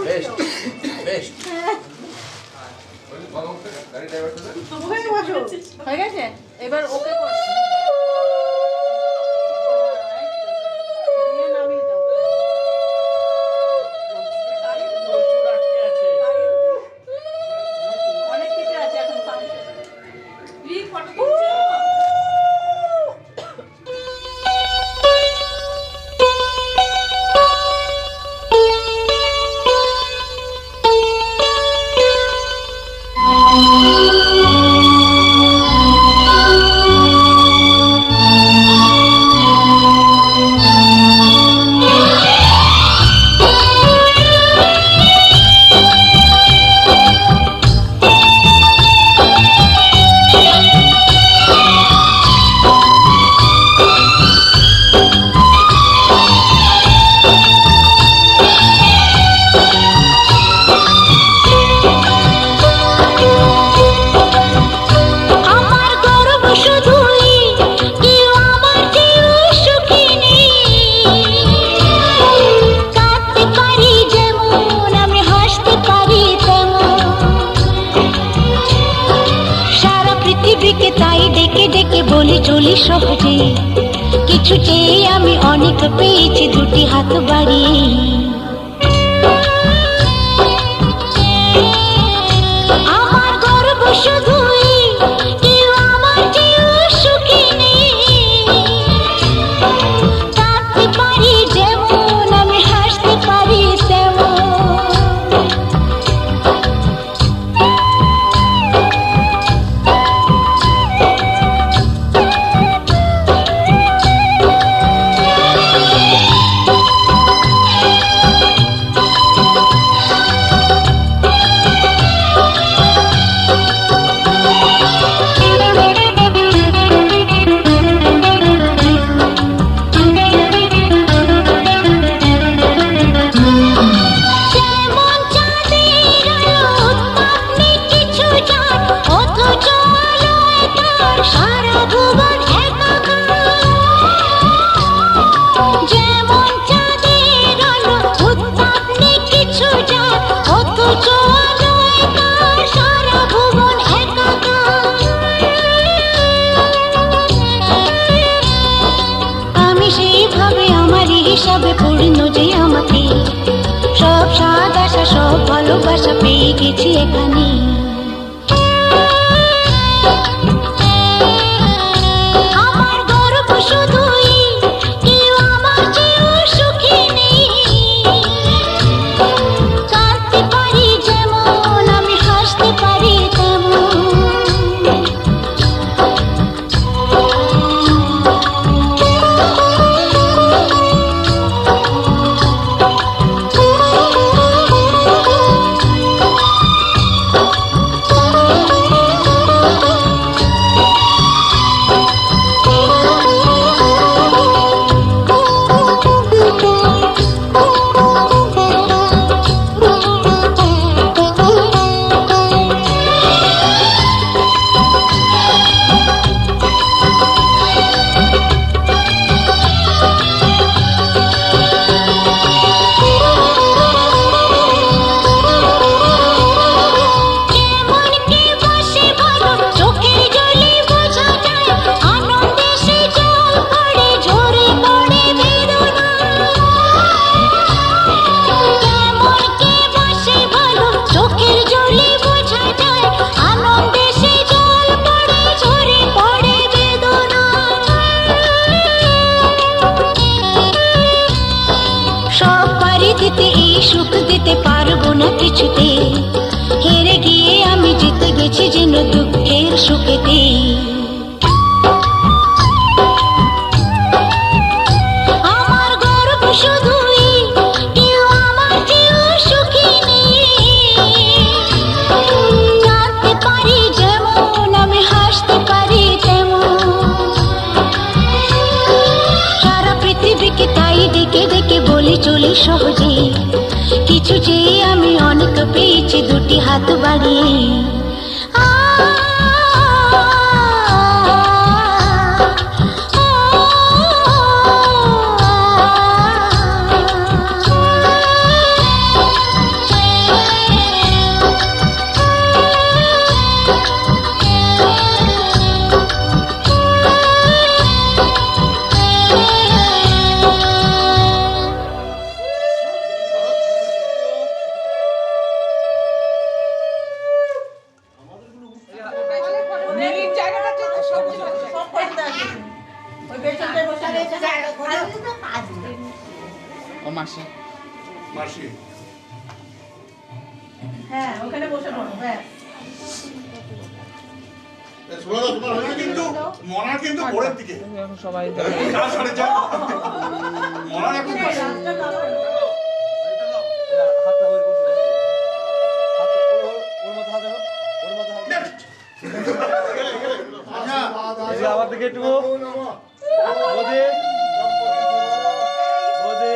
বেশ বেশ হয়ে গেছে এবার ওকে অনেক কিছু আছে এখন ফটো চলি সহজে কিছু চেয়ে আমি অনেক পেয়েছি দুটি হাত বাড়িয়ে আমার গর্ব শুধুই কেউ আমার চেয়েও সুখী নেই কাঁদতে পারি যেমন আমি হাসতে পারি তেমন সব স্বাদ আশা সব ভালোবাসা পেয়ে গেছি এখানে আমার গর্ব শুধুই কেউ আমার চেয়েও সুখী নেই কাঁদতে পারি যেমন আমি হাসতে পারি তেমন সুখ দিতে পারবো না কিছুতে হেরে গিয়ে আমি জিতে গেছি যেন দুঃখের সুখেতে আমার গর্ব শুধুই কেউ আমার চেয়েও সুখী নেই কাঁদতে পারি যেমন আমি হাসতে পারি তেমন সারা পৃথিবীকে তাই ডেকে ডেকে বলি চলি সহজে কিছু চেয়ে আমি অনেক পেয়েছি দুটি হাত বাড়িয়ে আসি। হ্যাঁ ওখানে বসে পড়ো ব্যাস শোনা দাও, তোমার হয়ে কিন্তু মনার কিন্তু ভোরের দিকে এখন সবাই চার সাড়ে চার মনার এখন রাতটা কালো হাতটা ওর মধ্যে হাতে ওর মধ্যে হাতে আমার দিকে একটু বদে বদে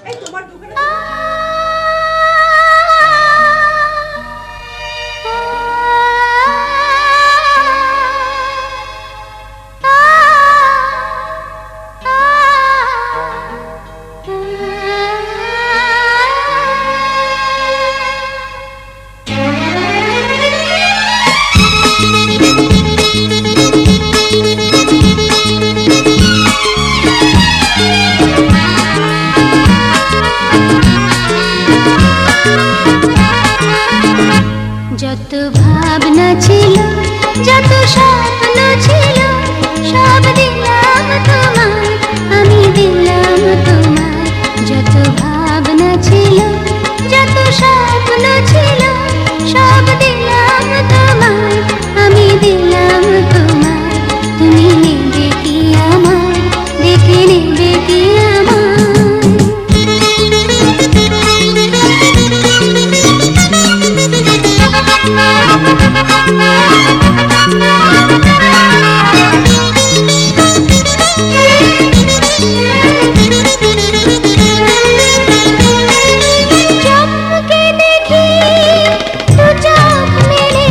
এই তোমার দোকানে যত ভাবনা ছিল যত স্বপ্ন ছিল সব দিলাম তোমায় আমি দিলাম তোমায় যত ভাবনা ছিল যত স্বপ্ন ছিল সব দিলাম তোমায় আমি দিলাম তোমায় তুমি নেবে কি আমায় দেখে নেবে কি চমকে দেখি দু চোখ মেলে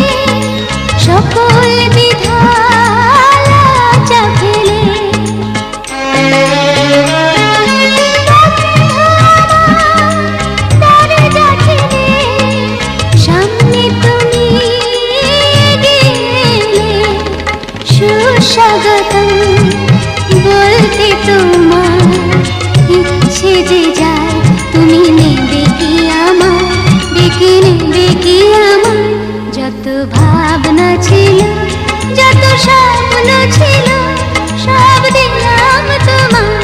সকল বিধালা চা ফেলে দরজা ঠেলে সামনে তুমি গেলে সুস্বাগতম বলতে তোমার ইচ্ছে যে যায় তুমি নেবে কি আমার ডেকে নেবে কি আমার যত ভাবনা ছিল যত স্বপ্ন ছিল সব দিলাম তোমায়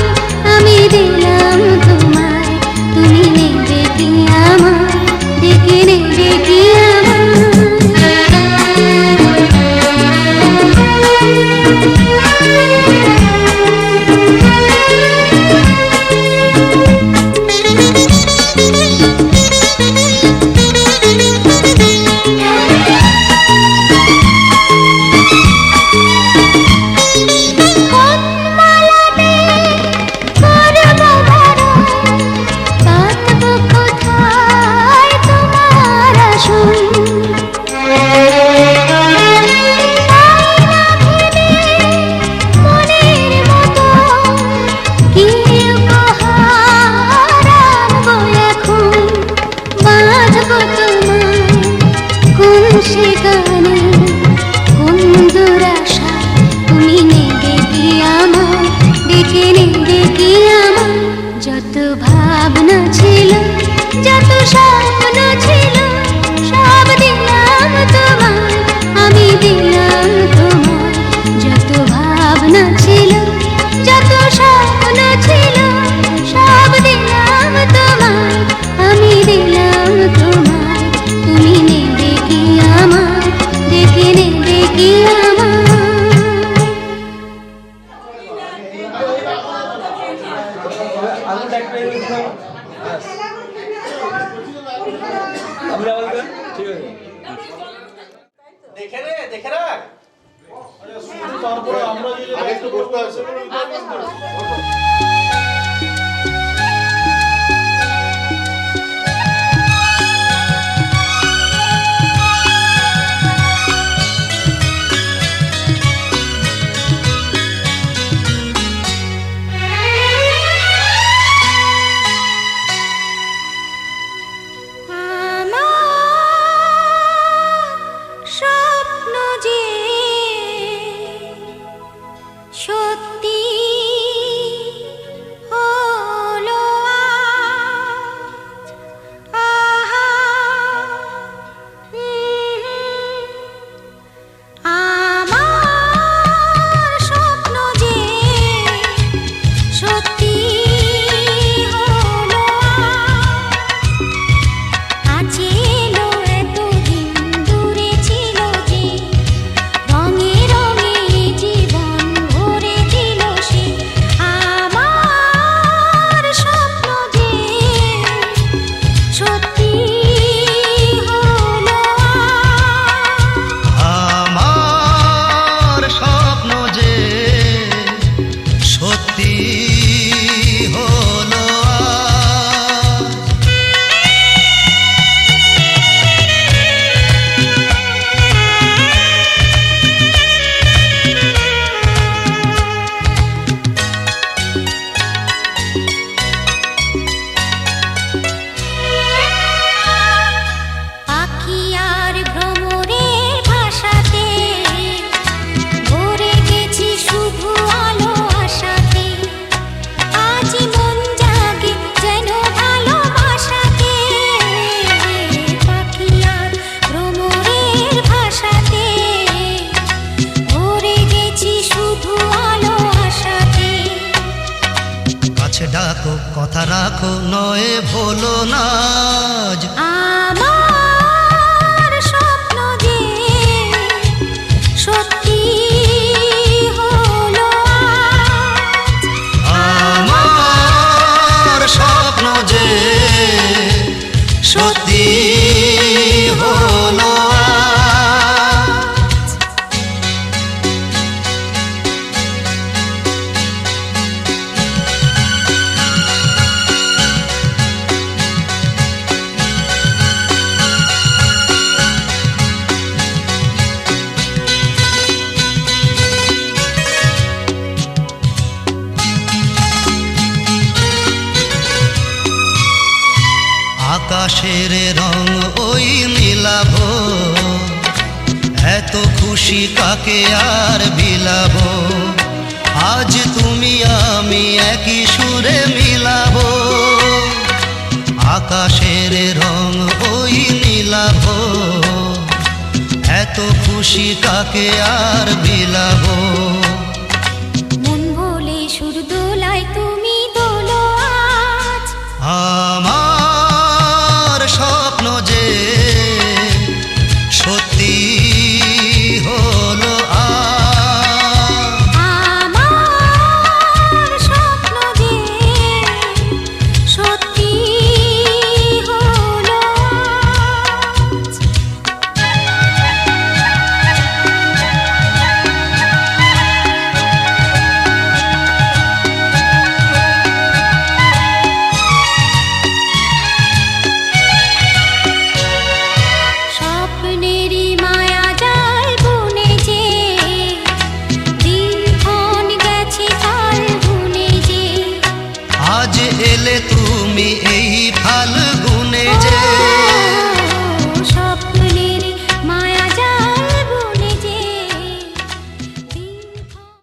আমি দিলাম তোমায় তুমি নেবে কি আমার ডেকে নেবে কি কোনমালাতে করব ভরণ পাতব কোথায় তোমার আসন মনের মতো কি উপহার আনবো এখন বাঁধব তোমায় কোন সে গানে কোন দুরাশা তুমি নেবে কি আমার ডেকে নেবে কি আমার যত ভাবনা ছিল যত স্বপ্ন ছিল সব দিলাম তোমায় আমি দিলাম তোমায় যত ভাবনা ছিল যত স্বপ্ন ছিল সব দিলাম তোমায় আমি দিলাম তোমায় তুমি নেবে কি আমার ডেকে নেবে কি আমার আঙুল ডাক পেয়ে দিলাম আমরা বলতে ঠিক আছে দেখে রে দেখে রাখ তারপরে আমরা যে আগে একটু বসতে আছে স্বপ্ন যে সত্যি হলো আজ। আহা আমার স্বপ্ন ডাকো কথা রাখো নয় ভোলো না আজ। আমার স্বপ্ন যে সত্যি হলো আজ। আমার স্বপ্ন যে সত্যি হলো আজ। আকাশের রং ওই নীলাভ, এত খুশি কাকে আর বিলাব। আজ তুমি আমি একই সুরে মিলাব। আকাশের রং ওই নীলাভ, এত খুশি কাকে আর বিলাব। মন ভোলে সুর দোলায় তুমি দোলো আজ। আমার স্বপ্ন যে সত্যি হলো আজ। আমার স্বপ্ন যে সত্যি হলো আজ। স্বপ্নেরই মায়া জাল বুনে যে দিনক্ষণ গেছে কাল বুনে যে। আজ এলে তুমি